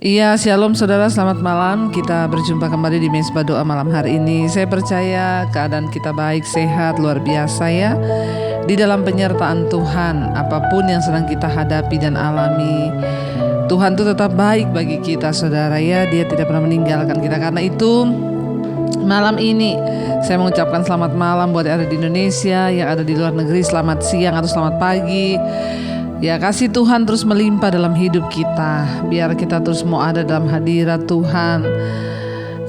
Iya, shalom saudara, selamat malam. Kita berjumpa kembali di Mezbah Doa malam hari ini. Saya percaya keadaan kita baik, sehat, luar biasa ya. Di dalam penyertaan Tuhan, apapun yang sedang kita hadapi dan alami, Tuhan itu tetap baik bagi kita saudara ya. Dia tidak pernah meninggalkan kita. Karena itu malam ini saya mengucapkan selamat malam buat yang ada di Indonesia, yang ada di luar negeri, selamat siang atau selamat pagi. Ya, kasih Tuhan terus melimpah dalam hidup kita. Biar kita terus mau ada dalam hadirat Tuhan,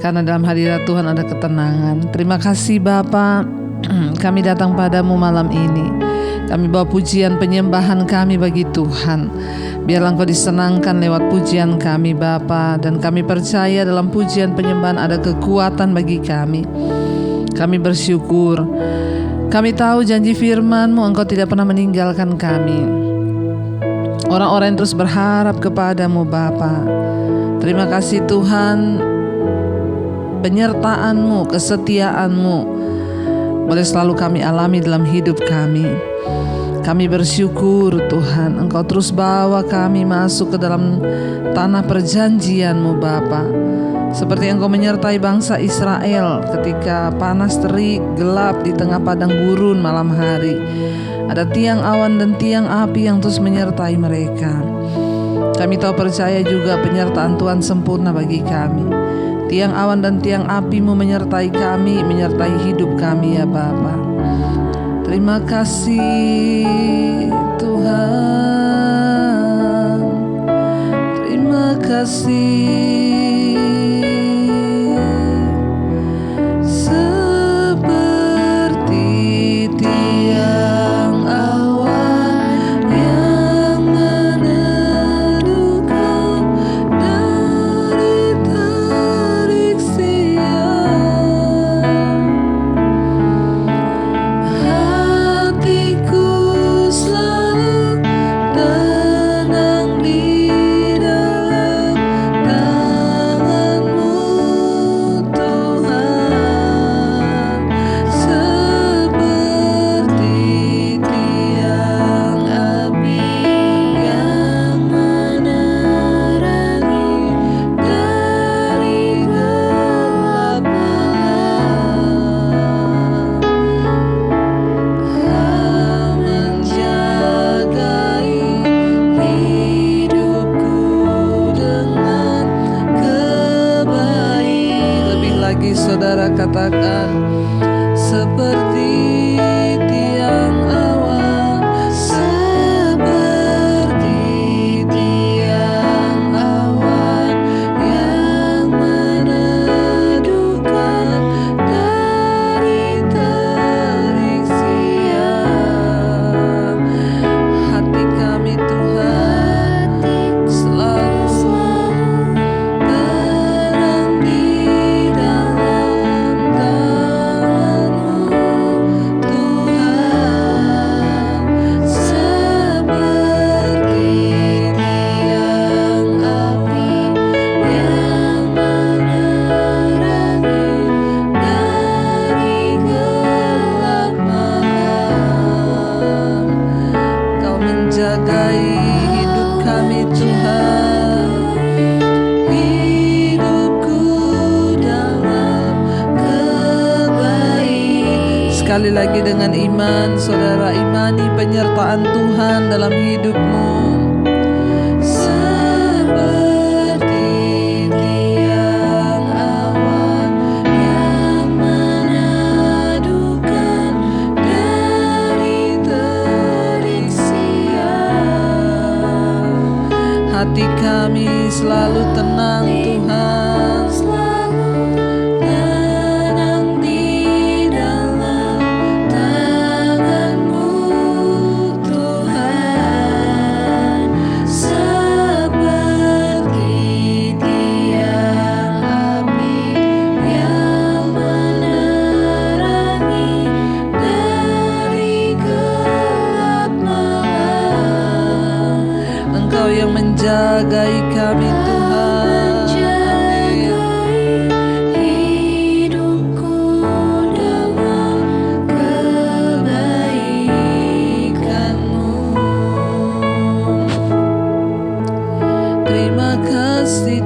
karena dalam hadirat Tuhan ada ketenangan. Terima kasih Bapa. Kami datang padamu malam ini. Kami bawa pujian penyembahan kami bagi Tuhan. Biarlah Engkau disenangkan lewat pujian kami Bapa. Dan kami percaya dalam pujian penyembahan ada kekuatan bagi kami. Kami bersyukur. Kami tahu janji firman-Mu, Engkau tidak pernah meninggalkan kami. Orang-orang yang terus berharap kepadamu Bapa. Terima kasih Tuhan, penyertaan-Mu, kesetiaan-Mu boleh selalu kami alami dalam hidup kami. Kami bersyukur Tuhan, Engkau terus bawa kami masuk ke dalam tanah perjanjian-Mu Bapa. Seperti Engkau menyertai bangsa Israel ketika panas terik gelap di tengah padang gurun malam hari. Ada tiang awan dan tiang api yang terus menyertai mereka. Kami tahu percaya juga penyertaan Tuhan sempurna bagi kami. Tiang awan dan tiang api-Mu menyertai kami, menyertai hidup kami ya Bapa. Terima kasih Tuhan. Terima kasih. Saudara katakan, seperti tiang awan, seperti tiang awan yang meneduhkan dari terik siang. Hati kami Tuhan selalu menjagai hidup kami Tuhan. Hidupku dalam kebaikan. Sekali lagi dengan iman, saudara imani penyertaan Tuhan dalam hidupmu. Hati kami selalu tenang Tuhan, selalu tenang di dalam tangan-Mu Tuhan. Seperti tiang api yang menerangi dari gelap malam. Engkau yang menjagai kami Tuhan. Hidupku dalam kebaikan-Mu. Terima kasih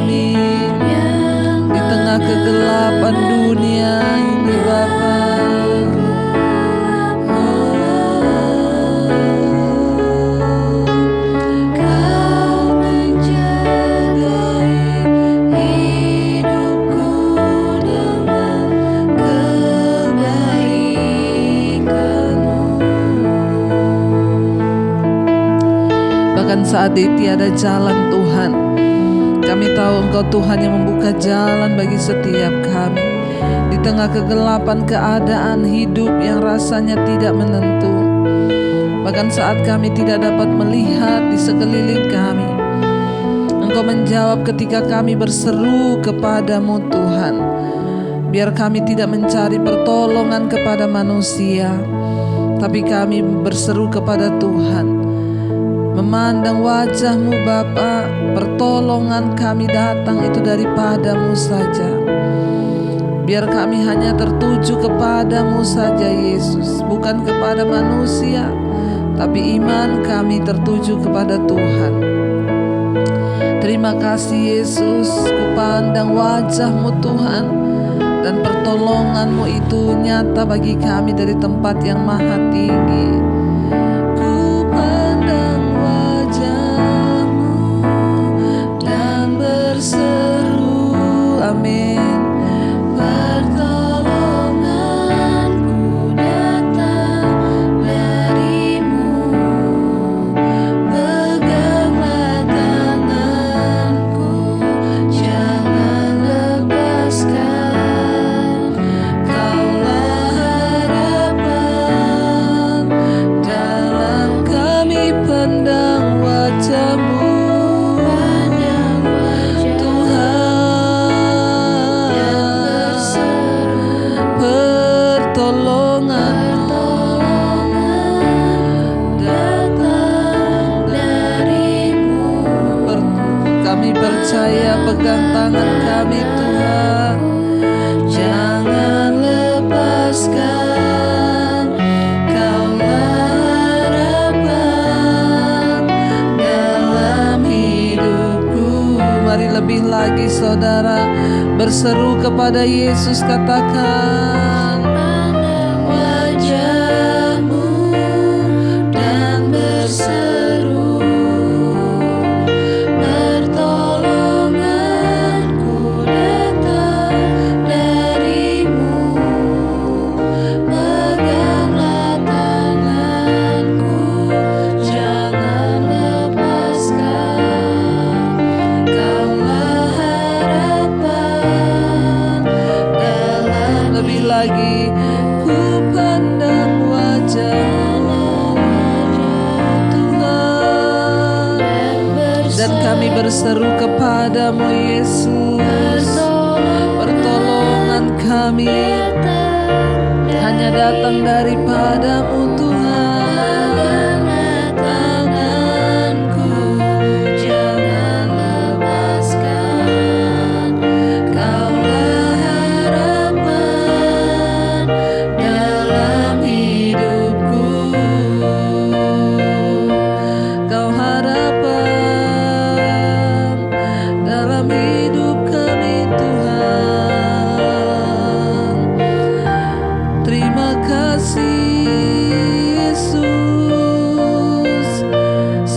kami di tengah kegelapan dunia ini Bapa. Bahkan saat tiada jalan Tuhan, kami tahu Engkau Tuhan yang membuka jalan bagi setiap kami. Di tengah kegelapan keadaan hidup yang rasanya tidak menentu, bahkan saat kami tidak dapat melihat di sekeliling kami, Engkau menjawab ketika kami berseru kepadamu Tuhan. Biar kami tidak mencari pertolongan kepada manusia, tapi kami berseru kepada Tuhan. Memandang wajah-Mu Bapa, pertolongan kami datang itu daripada-Mu saja. Biar kami hanya tertuju kepada-Mu saja Yesus, bukan kepada manusia, tapi iman kami tertuju kepada Tuhan. Terima kasih Yesus, kupandang wajah-Mu Tuhan, dan pertolongan-Mu itu nyata bagi kami dari tempat yang maha tinggi. Amin. Pertolonganku datang dari-Mu, peganglah tanganku, jangan lepaskan. Kaulah harapan dalam kami pandang wajah-Mu. Percaya, pegang tangan kami Tuhan, jangan lepaskan. Kaulah harapan dalam hidupku. Mari lebih lagi saudara berseru kepada Yesus, katakan, Pandang wajah-Mu dan berseru. lagi ku pandang wajah-Mu Tuhan, dan kami berseru kepadamu Yesus. Pertolongan kami hanya datang daripadamu Tuhan.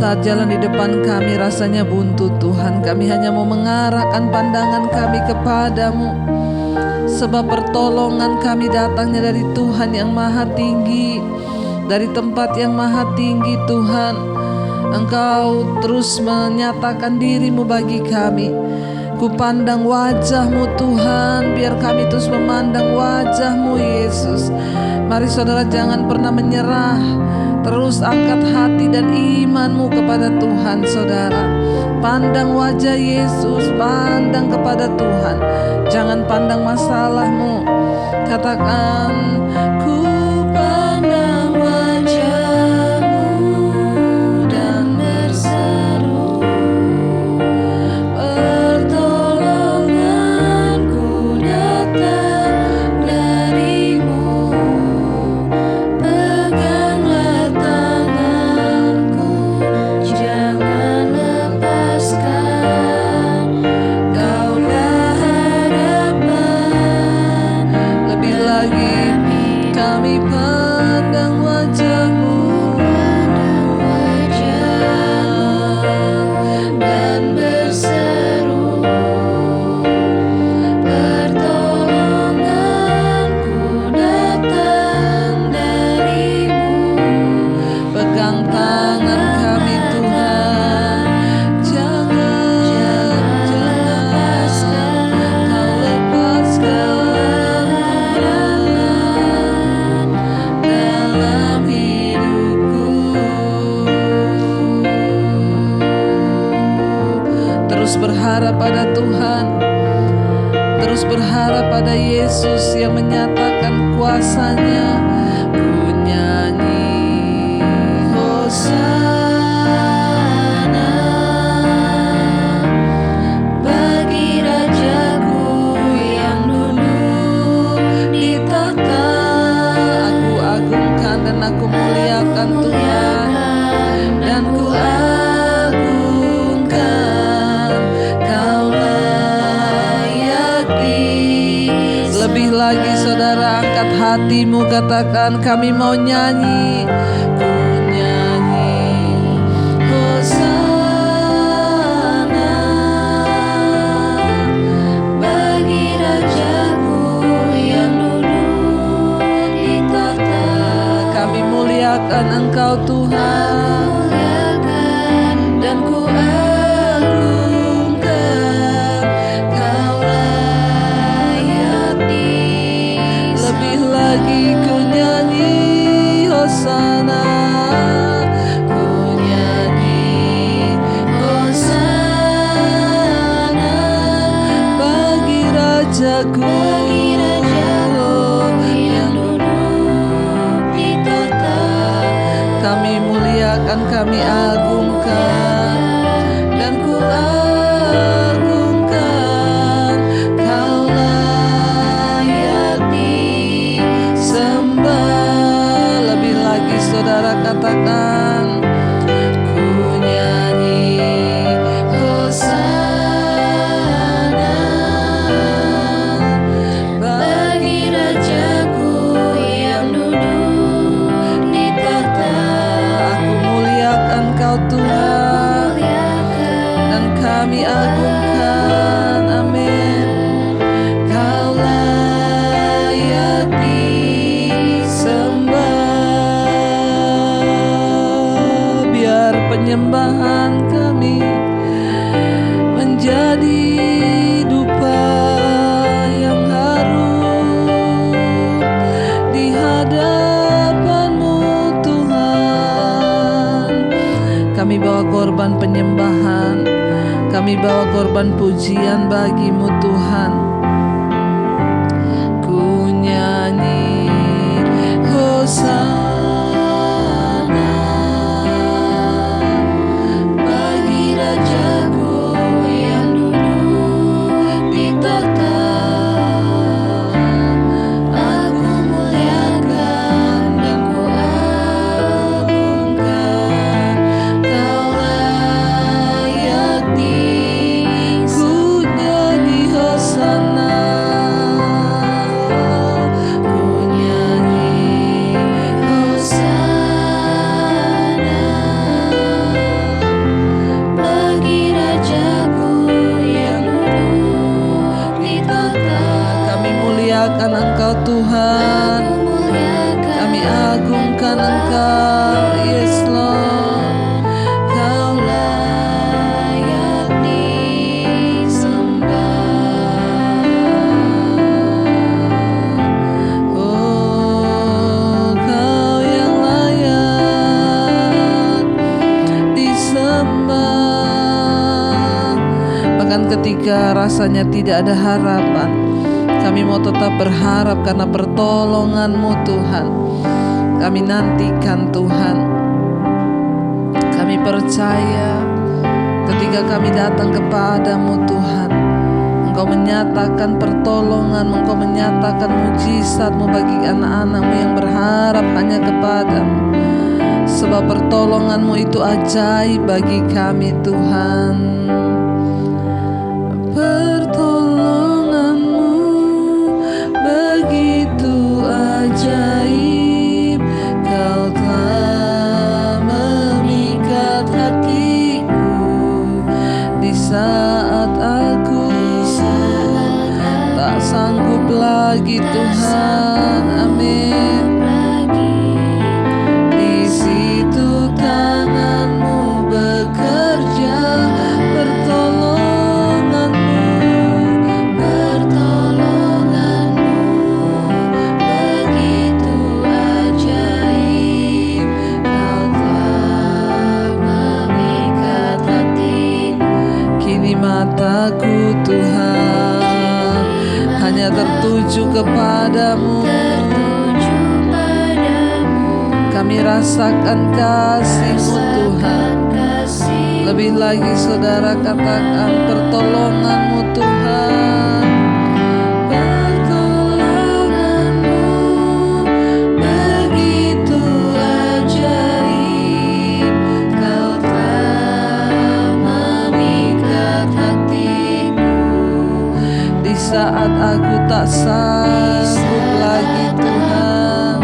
Saat jalan di depan kami rasanya buntu Tuhan, kami hanya mau mengarahkan pandangan kami kepadamu, sebab pertolongan kami datangnya dari Tuhan yang maha tinggi, dari tempat yang maha tinggi Tuhan. Engkau terus menyatakan dirimu bagi kami. Ku pandang wajah-Mu Tuhan, biar kami terus memandang wajah-Mu Yesus. Mari saudara, jangan pernah menyerah. Terus angkat hati dan imanmu kepada Tuhan saudara. Pandang wajah Yesus, pandang kepada Tuhan. Jangan pandang masalahmu. Katakan, ku pandang wajah-Mu dan berseru. Pertolonganku datang dari-Mu. Peganglah tanganku, jangan lepaskan. Terus berharap pada Tuhan, terus berharap pada Yesus yang menyatakan kuasa-Nya. Ku nyanyi Hosana bagi Rajaku yang dulu ditata. Aku agungkan dan aku muliakan Tuhan, dan ku agungkan, Kau layak lebih lagi. Saudara, angkat hatimu, katakan, kami mau nyanyi. Ku nyanyi Hosana bagi Rajaku yang dulu ditata. Kami muliakan Engkau Tuhan, Dan ku agungkan, Kau layak lebih lagi ku nyanyi Hosana. Ku nyanyi Hosana Bagi Rajaku yang dulu ditata. kami muliakan, kami agungkan, dan ku agungkan, Kau layak disembah. Lebih lagi saudara, katakan, ku nyanyi Hosana bagi Rajaku yang dulu ditata. Aku muliakan Kau Tuhan, dan kami agungkan, amin. Kau layak disembah. Biar penyembahan kami menjadi dupa yang harum di hadapan-Mu Tuhan. Kami bawa korban penyembahan, kami bawa korban pujian bagi-Mu Tuhan. Ku nyanyi Hosana Bagi Rajaku yang dulu ditata. Aku muliakan dan ku agungkan, Kau layak ku nyanyi Hosana. Ku nyanyi Hosana bagi Rajaku yang dulu ditata. Kami muliakan Engkau Tuhan, kami agungkan Engkau, yes Lord. Kau layak disembah. Oh, Kau yang layak disembah. Bahkan ketika rasanya tidak ada harapan, kami mau tetap berharap karena pertolongan-Mu Tuhan. Kami nantikan Tuhan. Kami percaya ketika kami datang kepadamu Tuhan, Engkau menyatakan pertolongan, Engkau menyatakan mujizat-Mu bagi anak-anak-Mu yang berharap hanya kepadamu. Sebab pertolongan-Mu itu ajaib bagi kami Tuhan. Pertolongan-Mu begitu ajaib, Kau telah memikat hatiku di saat aku tak sanggup lagi Tuhan, amin. Di situ tangan-Mu bekerja, Pertolongan-Mu begitu ajaib, Kau telah memikat hatiku. kini mata mataku Tuhan hanya tertuju kepadamu. Kami rasakan kasih-Mu Tuhan. Lebih lagi saudara katakan pertolongan-Mu Tuhan. Pertolongan-Mu begitu ajaib. Kau telah memikat hatiku. Di saat aku tak sanggup lagi Tuhan,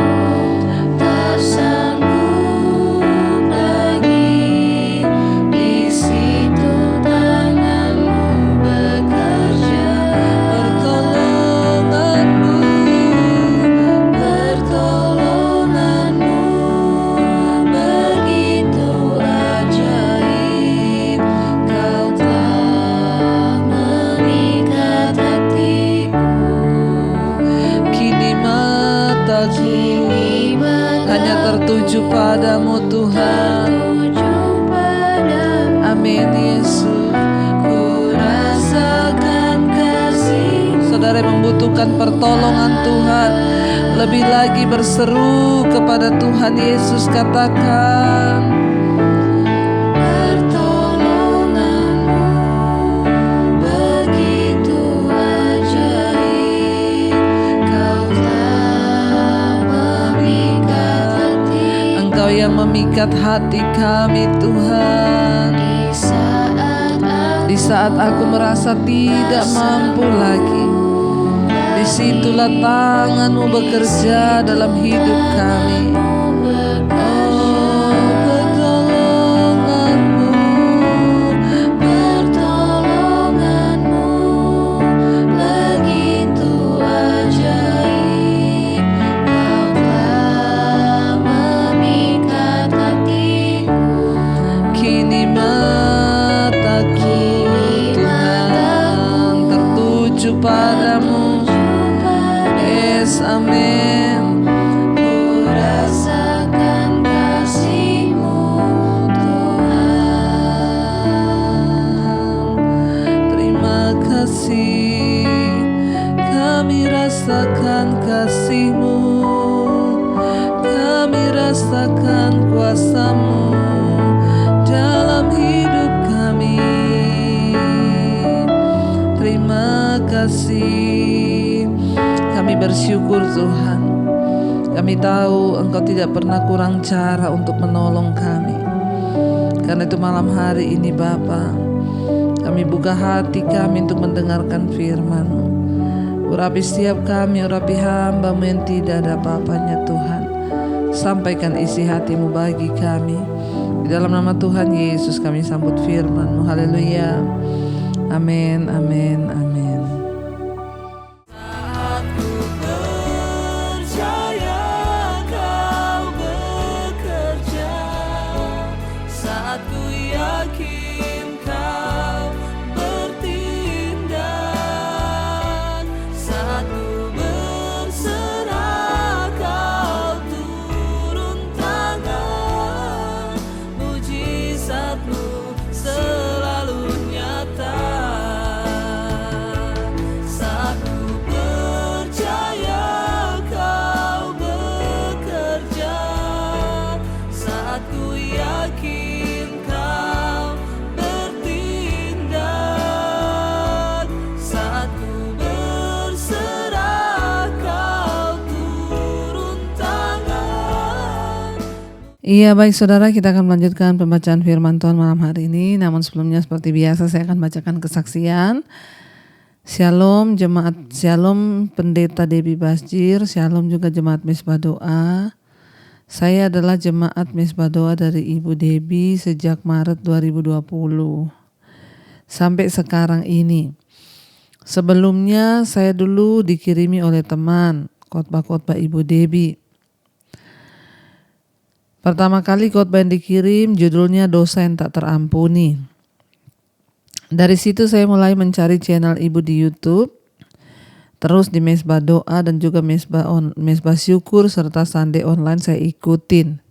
hanya tertuju padamu Tuhan. Amin Yesus. Ku rasakan kasih. Saudara membutuhkan pertolongan Tuhan, lebih lagi berseru kepada Tuhan Yesus, katakan yang memikat hati kami Tuhan. Di saat aku merasa tidak mampu lagi, disitulah tangan-Mu bekerja dalam hidup kami. Padamu, yes, amin. Ku rasakan kasih-Mu Tuhan. Terima kasih, kami rasakan kasih-Mu, kami rasakan kuasa-Mu dalam hidup kami. Terima kasih. Kami bersyukur Tuhan. Kami tahu Engkau tidak pernah kurang cara untuk menolong kami. Karena itu malam hari ini Bapa, kami buka hati kami untuk mendengarkan firman-Mu. Urapi setiap kami, urapi hamba-Mu yang tidak ada apa-apanya Tuhan. Sampaikan isi hati-Mu bagi kami. Di dalam nama Tuhan Yesus kami sambut firman-Mu. Haleluya. Amin, amin, amin. Saat ku percaya Kau bekerja, saat ku yakin Kau bertindak, saat ku berserah Kau turun tangan, mujizat-Mu selalu nyata. Iya, baik saudara, kita akan melanjutkan pembacaan firman Tuhan malam hari ini. Namun sebelumnya seperti biasa saya akan bacakan kesaksian. Shalom jemaat, shalom Pendeta Debbie Basjir, shalom juga jemaat Mesbah Doa. Saya adalah jemaat Mesbah Doa dari Ibu Debbie sejak Maret 2020 sampai sekarang ini. Sebelumnya saya dulu dikirimi oleh teman khotbah-khotbah Ibu Debbie. Pertama kali khotbah yang dikirim judulnya Dosa yang Tak Terampuni. Dari situ saya mulai mencari channel Ibu di YouTube, terus di Mesbah Doa dan juga Mesbah Syukur serta Sunday Online saya ikutin.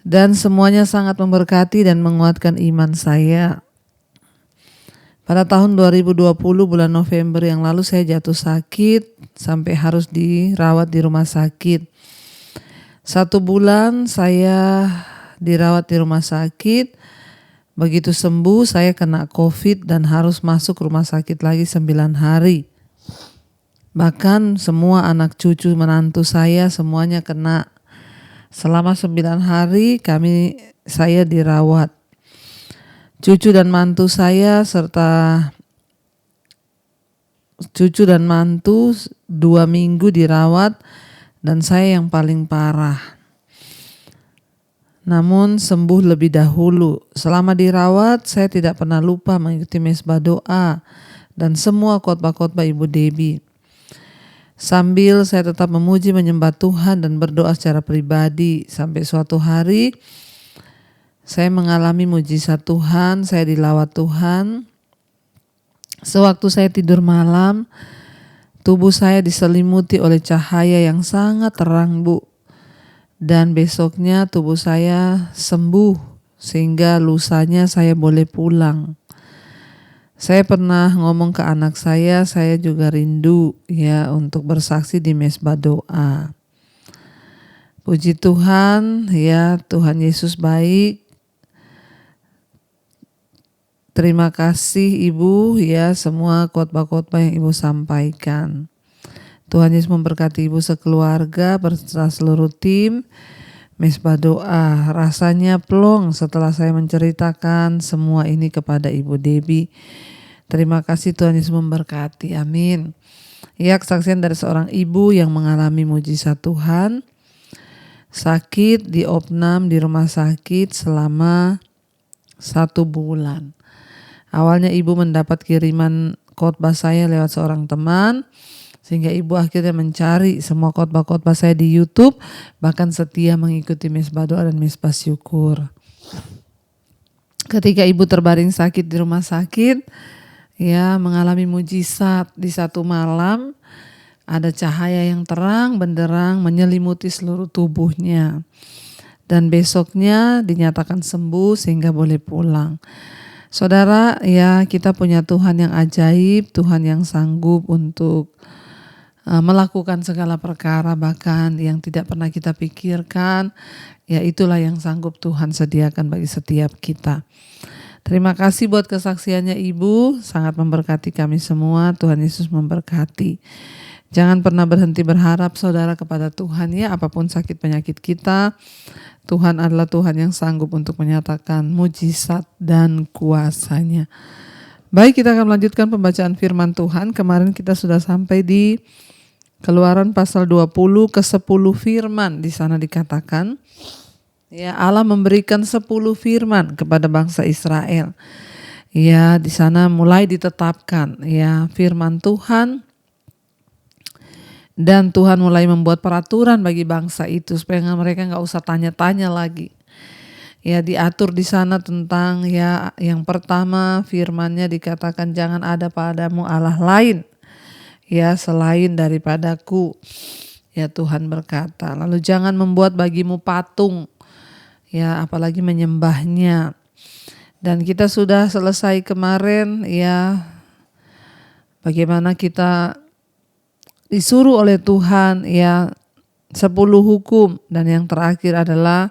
Dan semuanya sangat memberkati dan menguatkan iman saya. Pada tahun 2020 bulan November yang lalu saya jatuh sakit sampai harus dirawat di rumah sakit. 1 bulan saya dirawat di rumah sakit. Begitu sembuh saya kena COVID dan harus masuk rumah sakit lagi 9 hari. Bahkan semua anak cucu menantu saya semuanya kena. Selama 9 hari saya dirawat. Cucu dan mantu 2 minggu dirawat dan saya yang paling parah. Namun sembuh lebih dahulu. Selama dirawat saya tidak pernah lupa mengikuti mesbah doa dan semua khotbah-khotbah Ibu Debbie. Sambil saya tetap memuji menyembah Tuhan dan berdoa secara pribadi sampai suatu hari saya mengalami mujizat Tuhan, saya dilawat Tuhan. Sewaktu saya tidur malam, tubuh saya diselimuti oleh cahaya yang sangat terang, Bu. Dan besoknya tubuh saya sembuh sehingga lusanya saya boleh pulang. Saya pernah ngomong ke anak saya juga rindu ya untuk bersaksi di mesbah doa. Puji Tuhan, ya Tuhan Yesus baik. Terima kasih Ibu ya semua khotbah-khotbah yang Ibu sampaikan. Tuhan Yesus memberkati Ibu sekeluarga beserta seluruh tim mesbah doa. Rasanya plong setelah saya menceritakan semua ini kepada Ibu Debbie. Terima kasih Tuhan Yesus memberkati. Amin. Ya, kesaksian dari seorang ibu yang mengalami mujizat Tuhan. Sakit di opnam di rumah sakit selama 1 bulan. Awalnya ibu mendapat kiriman khotbah saya lewat seorang teman, sehingga ibu akhirnya mencari semua khotbah-khotbah saya di YouTube, bahkan setia mengikuti mesbah doa dan mesbah syukur. Ketika ibu terbaring sakit di rumah sakit, ya mengalami mujizat di 1 malam, ada cahaya yang terang benderang menyelimuti seluruh tubuhnya. Dan besoknya dinyatakan sembuh sehingga boleh pulang. Saudara, ya kita punya Tuhan yang ajaib, Tuhan yang sanggup untuk melakukan segala perkara bahkan yang tidak pernah kita pikirkan. Ya itulah yang sanggup Tuhan sediakan bagi setiap kita. Terima kasih buat kesaksiannya Ibu, sangat memberkati kami semua. Tuhan Yesus memberkati. Jangan pernah berhenti berharap saudara kepada Tuhan ya, apapun sakit penyakit kita. Tuhan adalah Tuhan yang sanggup untuk menyatakan mujizat dan kuasa-Nya. Baik, kita akan melanjutkan pembacaan firman Tuhan. Kemarin kita sudah sampai di Keluaran pasal 20 ke 10 firman. Di sana dikatakan, ya Allah memberikan 10 firman kepada bangsa Israel. Ya, di sana mulai ditetapkan ya firman Tuhan. Dan Tuhan mulai membuat peraturan bagi bangsa itu supaya mereka nggak usah tanya-tanya lagi. Ya diatur di sana tentang ya yang pertama firman-Nya dikatakan jangan ada padamu Allah lain ya selain daripadaku. Ya Tuhan berkata, lalu jangan membuat bagimu patung ya apalagi menyembahnya. Dan kita sudah selesai kemarin ya bagaimana kita disuruh oleh Tuhan ya 10 hukum dan yang terakhir adalah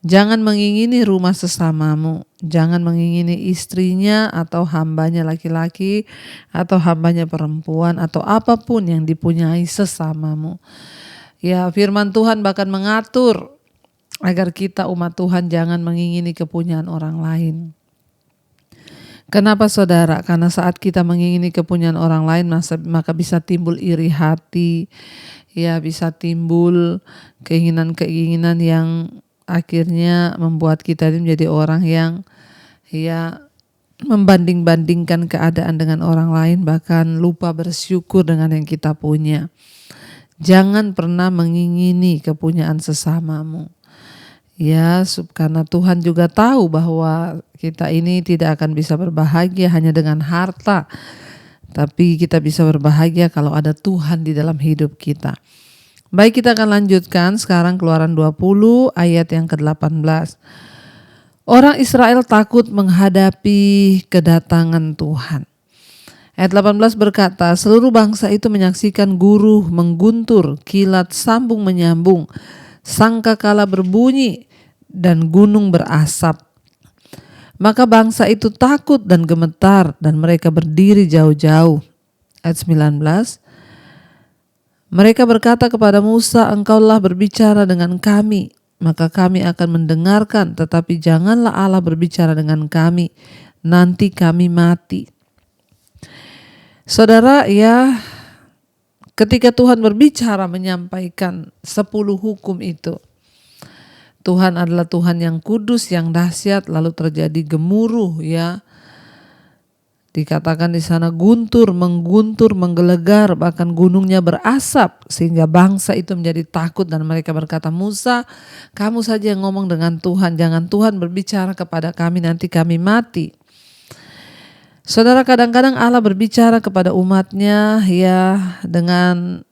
jangan mengingini rumah sesamamu, jangan mengingini istrinya atau hambanya laki-laki atau hambanya perempuan atau apapun yang dipunyai sesamamu. Ya firman Tuhan bahkan mengatur agar kita umat Tuhan jangan mengingini kepunyaan orang lain. Kenapa saudara? Karena saat kita mengingini kepunyaan orang lain maka bisa timbul iri hati, ya bisa timbul keinginan-keinginan yang akhirnya membuat kita menjadi orang yang ya membanding-bandingkan keadaan dengan orang lain bahkan lupa bersyukur dengan yang kita punya. Jangan pernah mengingini kepunyaan sesamamu. Ya, karena Tuhan juga tahu bahwa kita ini tidak akan bisa berbahagia hanya dengan harta. Tapi kita bisa berbahagia kalau ada Tuhan di dalam hidup kita. Baik, kita akan lanjutkan sekarang Keluaran 20 ayat yang ke-18. Orang Israel takut menghadapi kedatangan Tuhan. Ayat 18 berkata, seluruh bangsa itu menyaksikan guruh mengguntur, kilat sambung menyambung, sangkakala berbunyi, dan gunung berasap. Maka bangsa itu takut dan gemetar, dan mereka berdiri jauh-jauh. Ayat 19, mereka berkata kepada Musa, engkaulah berbicara dengan kami, maka kami akan mendengarkan, tetapi janganlah Allah berbicara dengan kami, nanti kami mati. Saudara, ya, ketika Tuhan berbicara menyampaikan 10 hukum itu, Tuhan adalah Tuhan yang kudus, yang dahsyat, lalu terjadi gemuruh, ya. Dikatakan di sana guntur, mengguntur, menggelegar, bahkan gunungnya berasap, sehingga bangsa itu menjadi takut dan mereka berkata, Musa, kamu saja yang ngomong dengan Tuhan, jangan Tuhan berbicara kepada kami, nanti kami mati. Saudara, kadang-kadang Allah berbicara kepada umatnya, ya, dengan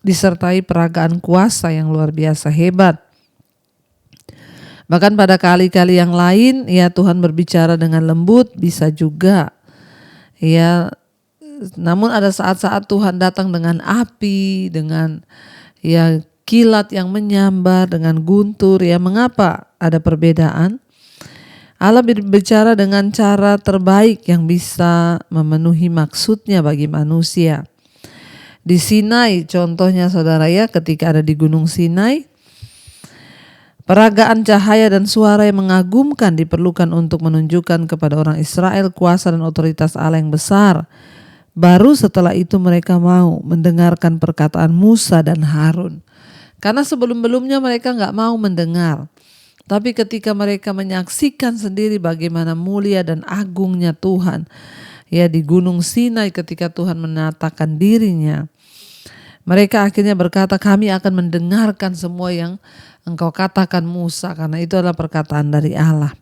disertai peragaan kuasa yang luar biasa hebat. Bahkan pada kali-kali yang lain, ya, Tuhan berbicara dengan lembut, bisa juga. Ya, namun ada saat-saat Tuhan datang dengan api, dengan, ya, kilat yang menyambar, dengan guntur. Ya, mengapa ada perbedaan? Allah berbicara dengan cara terbaik yang bisa memenuhi maksudnya bagi manusia. Di Sinai contohnya, saudara, ya, ketika ada di Gunung Sinai, peragaan cahaya dan suara yang mengagumkan diperlukan untuk menunjukkan kepada orang Israel kuasa dan otoritas Allah yang besar. Baru setelah itu mereka mau mendengarkan perkataan Musa dan Harun. Karena sebelum-belumnya mereka gak mau mendengar. Tapi ketika mereka menyaksikan sendiri bagaimana mulia dan agungnya Tuhan, ya, di Gunung Sinai ketika Tuhan menyatakan dirinya, mereka akhirnya berkata, kami akan mendengarkan semua yang engkau katakan Musa, karena itu adalah perkataan dari Allah.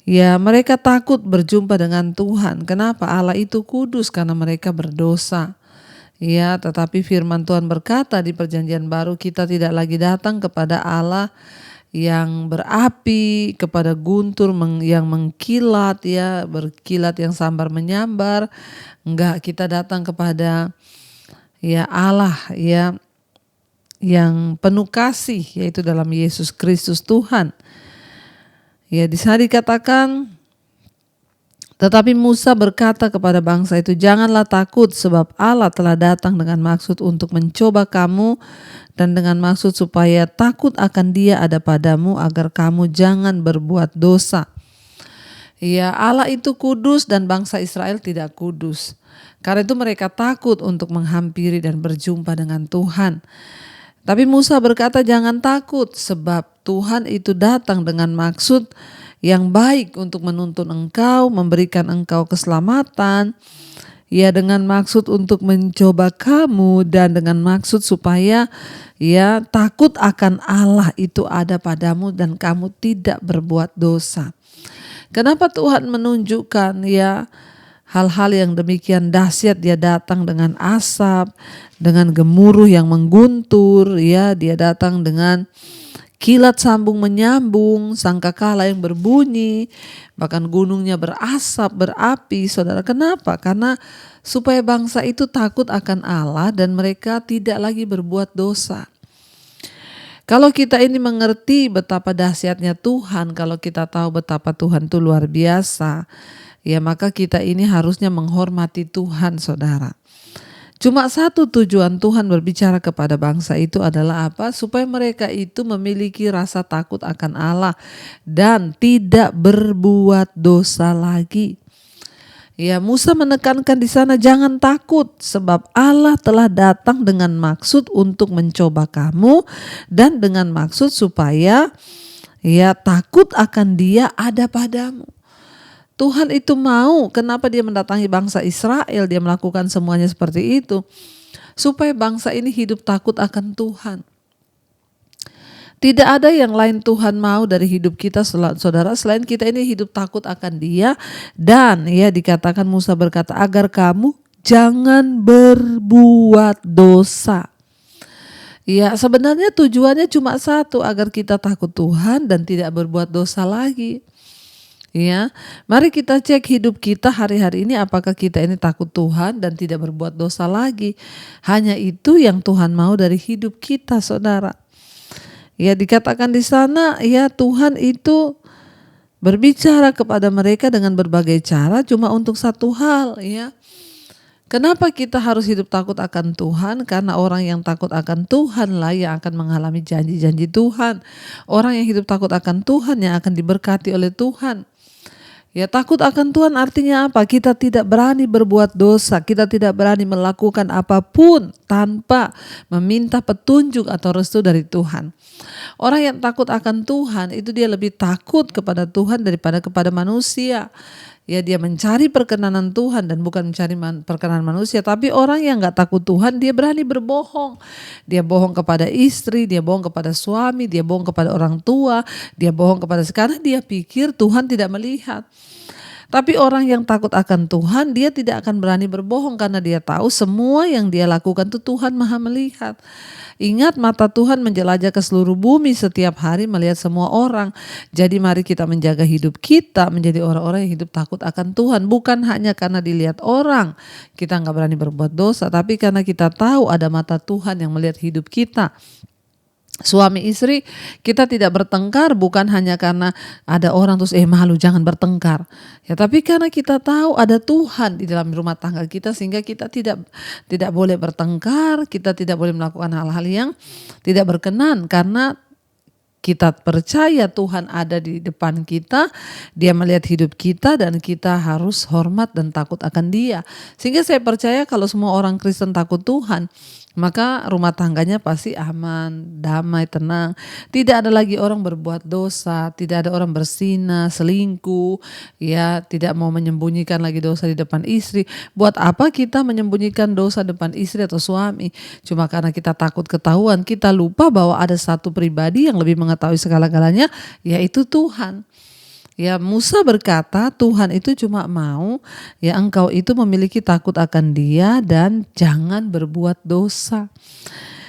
Ya, mereka takut berjumpa dengan Tuhan. Kenapa? Allah itu kudus, karena mereka berdosa. Ya, tetapi firman Tuhan berkata di Perjanjian Baru, kita tidak lagi datang kepada Allah yang berapi, kepada guntur yang mengkilat, ya, berkilat yang sambar menyambar. Enggak, kita datang kepada, ya, Allah, ya, yang penuh kasih, yaitu dalam Yesus Kristus Tuhan. Ya, di sana dikatakan, tetapi Musa berkata kepada bangsa itu, janganlah takut, sebab Allah telah datang dengan maksud untuk mencoba kamu, dan dengan maksud supaya takut akan Dia ada padamu, agar kamu jangan berbuat dosa. Ya, Allah itu kudus dan bangsa Israel tidak kudus. Karena itu mereka takut untuk menghampiri dan berjumpa dengan Tuhan. Tapi Musa berkata, jangan takut, sebab Tuhan itu datang dengan maksud yang baik untuk menuntun engkau, memberikan engkau keselamatan, ya, dengan maksud untuk mencoba kamu, dan dengan maksud supaya, ya, takut akan Allah itu ada padamu dan kamu tidak berbuat dosa. Kenapa Tuhan menunjukkan, ya, hal-hal yang demikian dahsyat? Dia datang dengan asap, dengan gemuruh yang mengguntur, ya, dia datang dengan kilat sambung menyambung, sangkakala yang berbunyi, bahkan gunungnya berasap, berapi. Saudara, kenapa? Karena supaya bangsa itu takut akan Allah dan mereka tidak lagi berbuat dosa. Kalau kita ini mengerti betapa dahsyatnya Tuhan, kalau kita tahu betapa Tuhan itu luar biasa, ya, maka kita ini harusnya menghormati Tuhan, saudara. Cuma satu tujuan Tuhan berbicara kepada bangsa itu adalah apa? Supaya mereka itu memiliki rasa takut akan Allah dan tidak berbuat dosa lagi. Ya, Musa menekankan di sana, jangan takut, sebab Allah telah datang dengan maksud untuk mencoba kamu dan dengan maksud supaya, ya, takut akan Dia ada padamu. Tuhan itu mau, kenapa Dia mendatangi bangsa Israel, Dia melakukan semuanya seperti itu, supaya bangsa ini hidup takut akan Tuhan. Tidak ada yang lain Tuhan mau dari hidup kita, saudara, selain kita ini hidup takut akan Dia. Dan, ya, dikatakan Musa berkata, agar kamu jangan berbuat dosa. Ya, sebenarnya tujuannya cuma satu, agar kita takut Tuhan dan tidak berbuat dosa lagi. Ya, mari kita cek hidup kita hari-hari ini, apakah kita ini takut Tuhan dan tidak berbuat dosa lagi. Hanya itu yang Tuhan mau dari hidup kita, saudara. Ya, dikatakan di sana, ya Tuhan itu berbicara kepada mereka dengan berbagai cara cuma untuk satu hal, ya. Kenapa kita harus hidup takut akan Tuhan? Karena orang yang takut akan Tuhan lah yang akan mengalami janji-janji Tuhan. Orang yang hidup takut akan Tuhan yang akan diberkati oleh Tuhan. Ya, takut akan Tuhan artinya apa? Kita tidak berani berbuat dosa, kita tidak berani melakukan apapun tanpa meminta petunjuk atau restu dari Tuhan. Orang yang takut akan Tuhan itu dia lebih takut kepada Tuhan daripada kepada manusia. Ya, dia mencari perkenanan Tuhan dan bukan mencari perkenanan manusia. Tapi orang yang gak takut Tuhan, dia berani berbohong. Dia bohong kepada istri, dia bohong kepada suami, dia bohong kepada orang tua, dia bohong kepada sekarang, dia pikir Tuhan tidak melihat. Tapi orang yang takut akan Tuhan, dia tidak akan berani berbohong karena dia tahu semua yang dia lakukan itu Tuhan Maha melihat. Ingat, mata Tuhan menjelajah ke seluruh bumi setiap hari melihat semua orang. Jadi mari kita menjaga hidup kita menjadi orang-orang yang hidup takut akan Tuhan. Bukan hanya karena dilihat orang kita gak berani berbuat dosa, tapi karena kita tahu ada mata Tuhan yang melihat hidup kita. Suami istri kita tidak bertengkar bukan hanya karena ada orang terus malu jangan bertengkar. Ya, tapi karena kita tahu ada Tuhan di dalam rumah tangga kita sehingga kita tidak boleh bertengkar, kita tidak boleh melakukan hal-hal yang tidak berkenan karena kita percaya Tuhan ada di depan kita, Dia melihat hidup kita dan kita harus hormat dan takut akan Dia. Sehingga saya percaya kalau semua orang Kristen takut Tuhan, maka rumah tangganya pasti aman, damai, tenang. Tidak ada lagi orang berbuat dosa, tidak ada orang berzina, selingkuh, ya, tidak mau menyembunyikan lagi dosa di depan istri. Buat apa kita menyembunyikan dosa depan istri atau suami? Cuma karena kita takut ketahuan, kita lupa bahwa ada satu pribadi yang lebih mengetahui segala-galanya, yaitu Tuhan. Ya, Musa berkata, Tuhan itu cuma mau ya engkau itu memiliki takut akan Dia dan jangan berbuat dosa.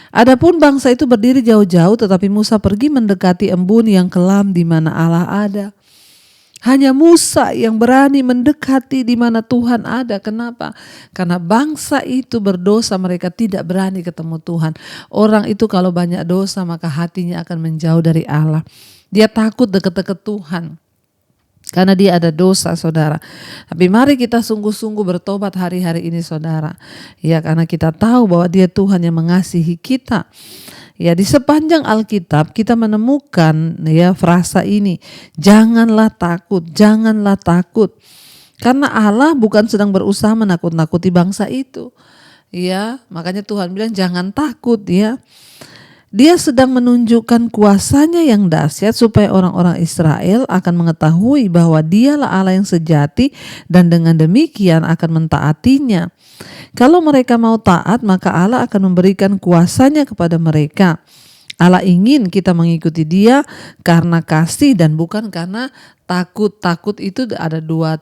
Adapun bangsa itu berdiri jauh-jauh, tetapi Musa pergi mendekati embun yang kelam di mana Allah ada. Hanya Musa yang berani mendekati di mana Tuhan ada. Kenapa? Karena bangsa itu berdosa, mereka tidak berani ketemu Tuhan. Orang itu kalau banyak dosa maka hatinya akan menjauh dari Allah. Dia takut dekat-dekat Tuhan. Karena dia ada dosa, saudara. Tapi mari kita sungguh-sungguh bertobat hari-hari ini, saudara. Ya, karena kita tahu bahwa Dia Tuhan yang mengasihi kita. Ya, di sepanjang Alkitab kita menemukan ya frasa ini, janganlah takut, janganlah takut. Karena Allah bukan sedang berusaha menakut-nakuti bangsa itu. Ya, makanya Tuhan bilang jangan takut, ya. Dia sedang menunjukkan kuasanya yang dahsyat supaya orang-orang Israel akan mengetahui bahwa Dialah Allah yang sejati dan dengan demikian akan mentaatinya. Kalau mereka mau taat, maka Allah akan memberikan kuasanya kepada mereka. Allah ingin kita mengikuti Dia karena kasih dan bukan karena takut. Takut itu ada dua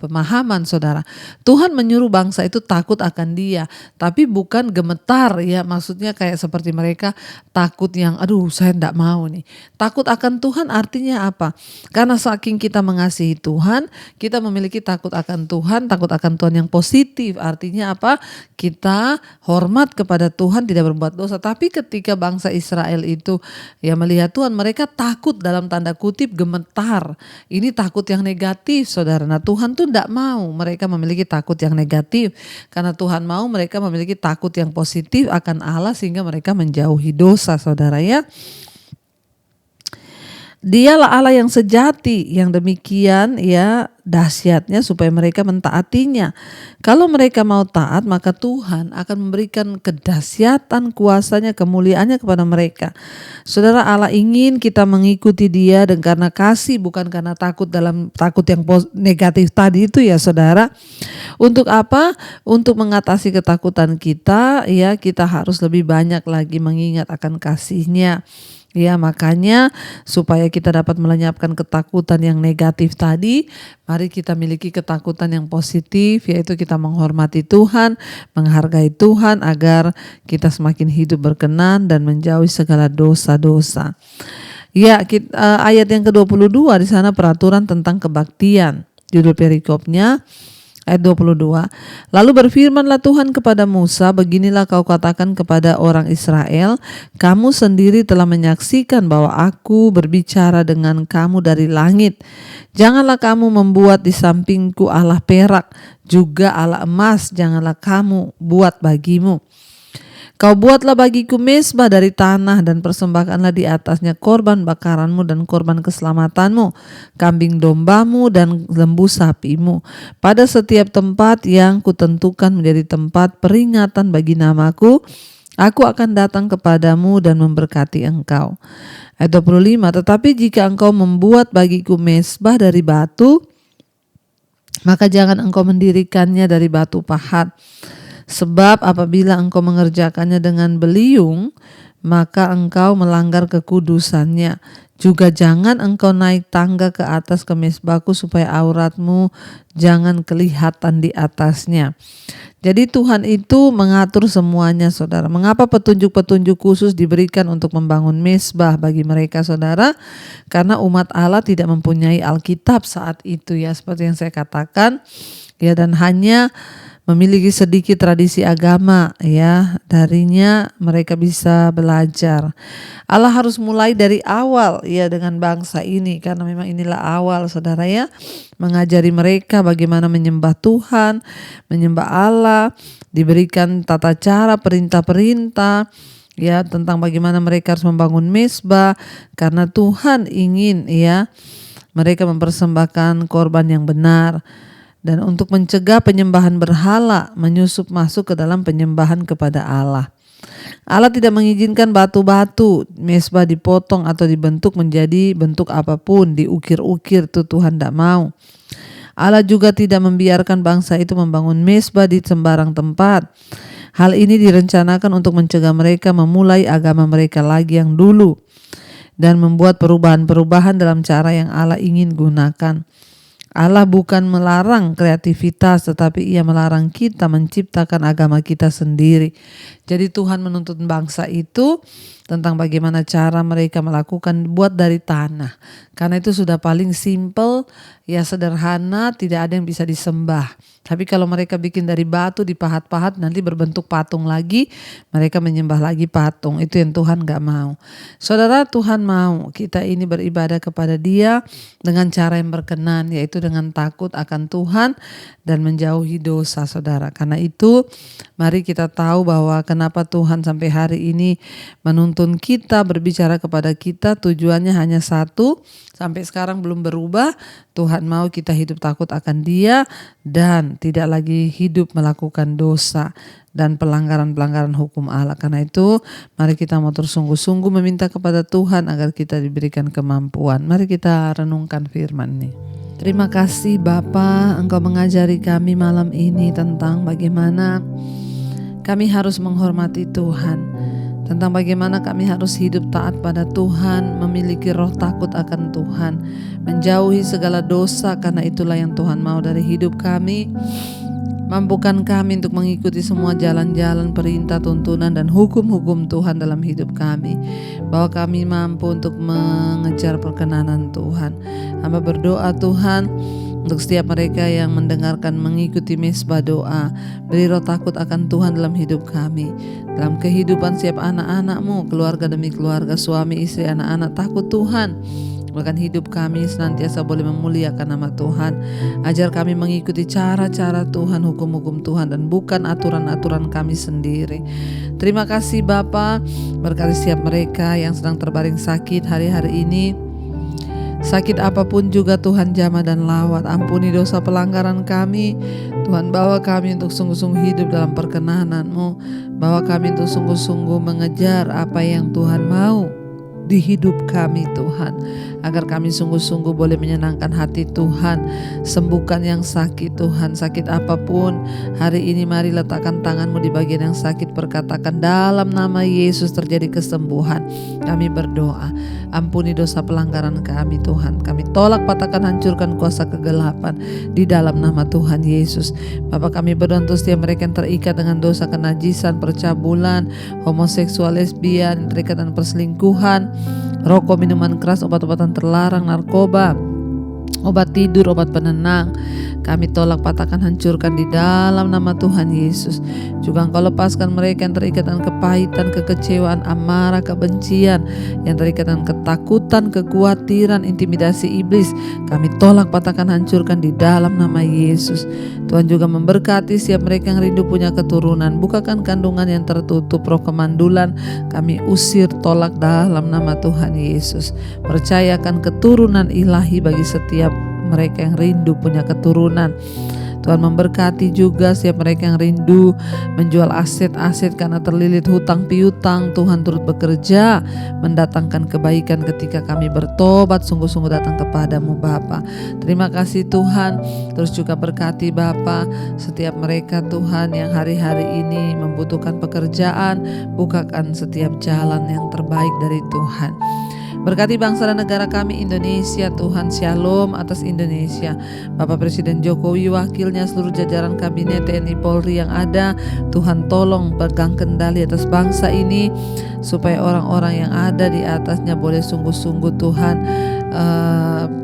pemahaman, saudara. Tuhan menyuruh bangsa itu takut akan Dia, tapi bukan gemetar, ya. Maksudnya kayak seperti mereka takut yang aduh saya enggak mau nih. Takut akan Tuhan artinya apa? Karena saking kita mengasihi Tuhan, kita memiliki takut akan Tuhan, takut akan Tuhan yang positif. Artinya apa? Kita hormat kepada Tuhan, tidak berbuat dosa. Tapi ketika bangsa Israel itu ya melihat Tuhan, mereka takut dalam tanda kutip, gemetar. Ini takut yang negatif, saudara. Nah, Tuhan tuh tidak mau mereka memiliki takut yang negatif. Karena Tuhan mau mereka memiliki takut yang positif akan Allah sehingga mereka menjauhi dosa, saudara, ya. Dialah Allah yang sejati, yang demikian ya dahsyatnya supaya mereka mentaatinya. Kalau mereka mau taat, maka Tuhan akan memberikan kedahsyatan kuasanya, kemuliaannya kepada mereka. Saudara, Allah ingin kita mengikuti Dia dan karena kasih, bukan karena takut dalam takut yang negatif tadi itu, ya saudara. Untuk apa? Untuk mengatasi ketakutan kita, ya kita harus lebih banyak lagi mengingat akan kasih-Nya. Ya, makanya supaya kita dapat melenyapkan ketakutan yang negatif tadi, mari kita miliki ketakutan yang positif, yaitu kita menghormati Tuhan, menghargai Tuhan agar kita semakin hidup berkenan dan menjauhi segala dosa-dosa. Ya, ayat yang ke-22 di sana peraturan tentang kebaktian. Judul perikopnya ayat 22. Lalu berfirmanlah Tuhan kepada Musa, beginilah kau katakan kepada orang Israel, kamu sendiri telah menyaksikan bahwa aku berbicara dengan kamu dari langit. Janganlah kamu membuat di sampingku Allah perak, juga Allah emas janganlah kamu buat bagimu. Kau buatlah bagiku mezbah dari tanah dan persembahkanlah di atasnya korban bakaranmu dan korban keselamatanmu, kambing dombamu dan lembu sapimu. Pada setiap tempat yang kutentukan menjadi tempat peringatan bagi namaku, aku akan datang kepadamu dan memberkati engkau. Ayat 25, tetapi jika engkau membuat bagiku mezbah dari batu, maka jangan engkau mendirikannya dari batu pahat. Sebab apabila engkau mengerjakannya dengan beliung, maka engkau melanggar kekudusannya. Juga jangan engkau naik tangga ke atas ke mezbahku supaya auratmu jangan kelihatan di atasnya. Jadi Tuhan itu mengatur semuanya, saudara. Mengapa petunjuk-petunjuk khusus diberikan untuk membangun mezbah bagi mereka, saudara? Karena umat Allah tidak mempunyai Alkitab saat itu, ya, seperti yang saya katakan, ya, dan hanya memiliki sedikit tradisi agama, ya, darinya mereka bisa belajar. Allah harus mulai dari awal, ya, dengan bangsa ini, karena memang inilah awal, saudara, ya, mengajari mereka bagaimana menyembah Tuhan, menyembah Allah, diberikan tata cara, perintah-perintah, ya, tentang bagaimana mereka harus membangun mezbah, karena Tuhan ingin, ya, mereka mempersembahkan korban yang benar. Dan untuk mencegah penyembahan berhala menyusup masuk ke dalam penyembahan kepada Allah. Allah tidak mengizinkan batu-batu mezbah dipotong atau dibentuk menjadi bentuk apapun, diukir-ukir, itu Tuhan tidak mau. Allah juga tidak membiarkan bangsa itu membangun mezbah di sembarang tempat. Hal ini direncanakan untuk mencegah mereka memulai agama mereka lagi yang dulu dan membuat perubahan-perubahan dalam cara yang Allah ingin gunakan. Allah bukan melarang kreativitas, tetapi Ia melarang kita menciptakan agama kita sendiri. Jadi Tuhan menuntut bangsa itu tentang bagaimana cara mereka melakukan, buat dari tanah. Karena itu sudah paling simple, ya, sederhana, tidak ada yang bisa disembah. Tapi kalau mereka bikin dari batu, dipahat-pahat, nanti berbentuk patung lagi, mereka menyembah lagi patung. Itu yang Tuhan gak mau. Saudara, Tuhan mau kita ini beribadah kepada Dia dengan cara yang berkenan, yaitu dengan takut akan Tuhan dan menjauhi dosa, saudara. Karena itu mari kita tahu bahwa kenapa Tuhan sampai hari ini menuntun kita, berbicara kepada kita, tujuannya hanya satu, sampai sekarang belum berubah. Tuhan mau kita hidup takut akan Dia dan tidak lagi hidup melakukan dosa dan pelanggaran-pelanggaran hukum Allah. Karena itu mari kita mau tersungguh-sungguh meminta kepada Tuhan agar kita diberikan kemampuan. Mari kita renungkan firman ini. Terima kasih Bapa, Engkau mengajari kami malam ini tentang bagaimana kami harus menghormati Tuhan, tentang bagaimana kami harus hidup taat pada Tuhan, memiliki roh takut akan Tuhan, menjauhi segala dosa, karena itulah yang Tuhan mau dari hidup kami. Mampukan kami untuk mengikuti semua jalan-jalan, perintah, tuntunan, dan hukum-hukum Tuhan dalam hidup kami. Bahwa kami mampu untuk mengejar perkenanan Tuhan. Hamba berdoa Tuhan, untuk setiap mereka yang mendengarkan, mengikuti mezbah doa, beri roh takut akan Tuhan dalam hidup kami. Dalam kehidupan setiap anak-anak-Mu, keluarga demi keluarga, suami, istri, anak-anak, takut Tuhan. Bahkan hidup kami senantiasa boleh memuliakan nama Tuhan. Ajar kami mengikuti cara-cara Tuhan, hukum-hukum Tuhan, dan bukan aturan-aturan kami sendiri. Terima kasih Bapa, berkati setiap mereka yang sedang terbaring sakit hari-hari ini. Sakit apapun juga Tuhan jamah dan lawat. Ampuni dosa pelanggaran kami. Tuhan, bawa kami untuk sungguh-sungguh hidup dalam perkenanan-Mu. Bawa kami untuk sungguh-sungguh mengejar apa yang Tuhan mau di hidup kami Tuhan, agar kami sungguh-sungguh boleh menyenangkan hati Tuhan. Sembuhkan yang sakit Tuhan, sakit apapun hari ini mari letakkan tanganmu di bagian yang sakit, perkatakan dalam nama Yesus terjadi kesembuhan. Kami berdoa, ampuni dosa pelanggaran kami Tuhan, kami tolak, patahkan, hancurkan kuasa kegelapan di dalam nama Tuhan Yesus. Bapa, kami berdoa untuk setiap mereka yang terikat dengan dosa kenajisan, percabulan, homoseksual, lesbian, terikat dengan perselingkuhan, rokok, minuman keras, obat-obatan terlarang, narkoba, obat tidur, obat penenang, kami tolak, patahkan, hancurkan di dalam nama Tuhan Yesus. Juga Engkau lepaskan mereka yang terikat dengan kepahitan, kekecewaan, amarah, kebencian, yang terikat dengan ketakutan, kekhawatiran, intimidasi iblis. Kami tolak, patahkan, hancurkan di dalam nama Yesus. Tuhan juga memberkati setiap mereka yang rindu punya keturunan. Bukakan kandungan yang tertutup, roh kemandulan kami usir, tolak dalam nama Tuhan Yesus. Percayakan keturunan ilahi bagi setiap mereka yang rindu punya keturunan. Tuhan memberkati juga setiap mereka yang rindu menjual aset-aset karena terlilit hutang piutang. Tuhan turut bekerja mendatangkan kebaikan ketika kami bertobat, sungguh-sungguh datang kepadamu Bapa. Terima kasih Tuhan. Terus juga berkati Bapa setiap mereka Tuhan yang hari-hari ini membutuhkan pekerjaan. Bukakan setiap jalan yang terbaik dari Tuhan. Berkati bangsa dan negara kami Indonesia Tuhan, shalom atas Indonesia. Bapak Presiden Jokowi, wakilnya, seluruh jajaran kabinet TNI Polri yang ada, Tuhan tolong pegang kendali atas bangsa ini, supaya orang-orang yang ada di atasnya boleh sungguh-sungguh Tuhan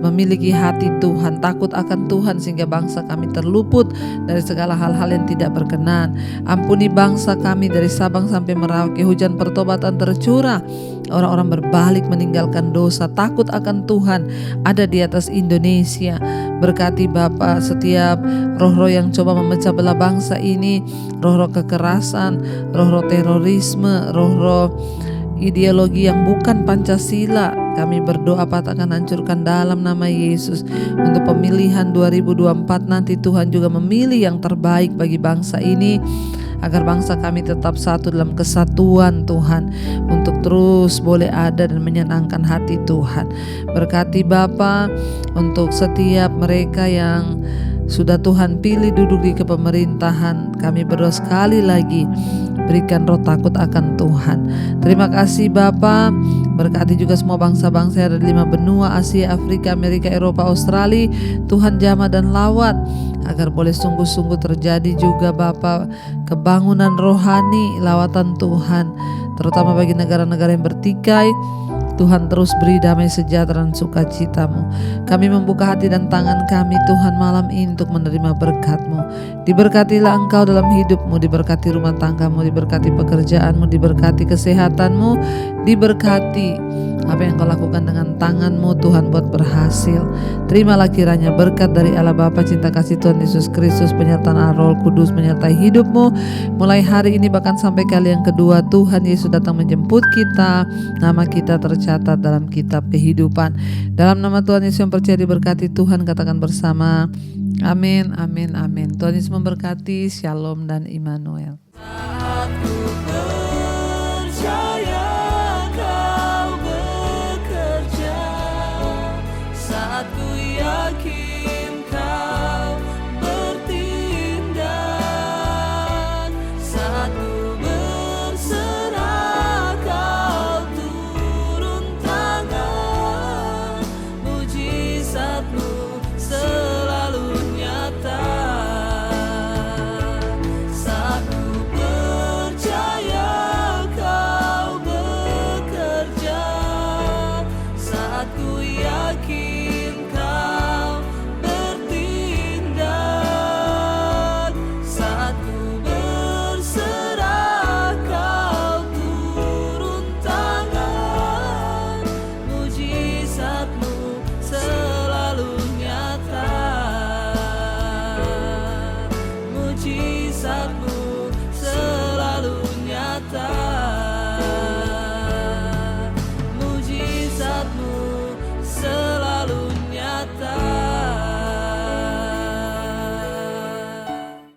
memiliki hati Tuhan, takut akan Tuhan, sehingga bangsa kami terluput dari segala hal-hal yang tidak berkenan. Ampuni bangsa kami dari Sabang sampai Merauke, hujan pertobatan tercurah, orang-orang berbalik meninggalkan dosa, takut akan Tuhan ada di atas Indonesia. Berkati Bapa setiap roh-roh yang coba memecah belah bangsa ini, roh-roh kekerasan, roh-roh terorisme, roh-roh ideologi yang bukan Pancasila, kami berdoa, patahkan, hancurkan dalam nama Yesus. Untuk pemilihan 2024 nanti Tuhan juga memilih yang terbaik bagi bangsa ini, agar bangsa kami tetap satu dalam kesatuan Tuhan, untuk terus boleh ada dan menyenangkan hati Tuhan. Berkati Bapa untuk setiap mereka yang sudah Tuhan pilih duduk di kepemerintahan, kami berdoa sekali lagi, berikan roh takut akan Tuhan. Terima kasih Bapa. Berkati juga semua bangsa-bangsa yang ada di 5 benua, Asia, Afrika, Amerika, Eropa, Australia. Tuhan jamah dan lawat, agar boleh sungguh-sungguh terjadi juga Bapa kebangunan rohani, lawatan Tuhan, terutama bagi negara-negara yang bertikai. Tuhan terus beri damai sejahtera dan sukacitamu. Kami membuka hati dan tangan kami Tuhan malam ini untuk menerima berkat-Mu. Diberkatilah Engkau dalam hidupmu, diberkati rumah tanggamu, diberkati pekerjaanmu, diberkati kesehatanmu, diberkati apa yang Kau lakukan dengan tanganmu Tuhan buat berhasil. Terimalah kiranya berkat dari Allah Bapa, cinta kasih Tuhan Yesus Kristus, penyertaan Roh Kudus menyertai hidupmu mulai hari ini bahkan sampai kali yang kedua Tuhan Yesus datang menjemput kita. Nama kita tercatat dalam kitab kehidupan. Dalam nama Tuhan Yesus yang percaya diberkati Tuhan, katakan bersama, amin, amin, amin. Tuhan Yesus memberkati. Shalom dan Immanuel.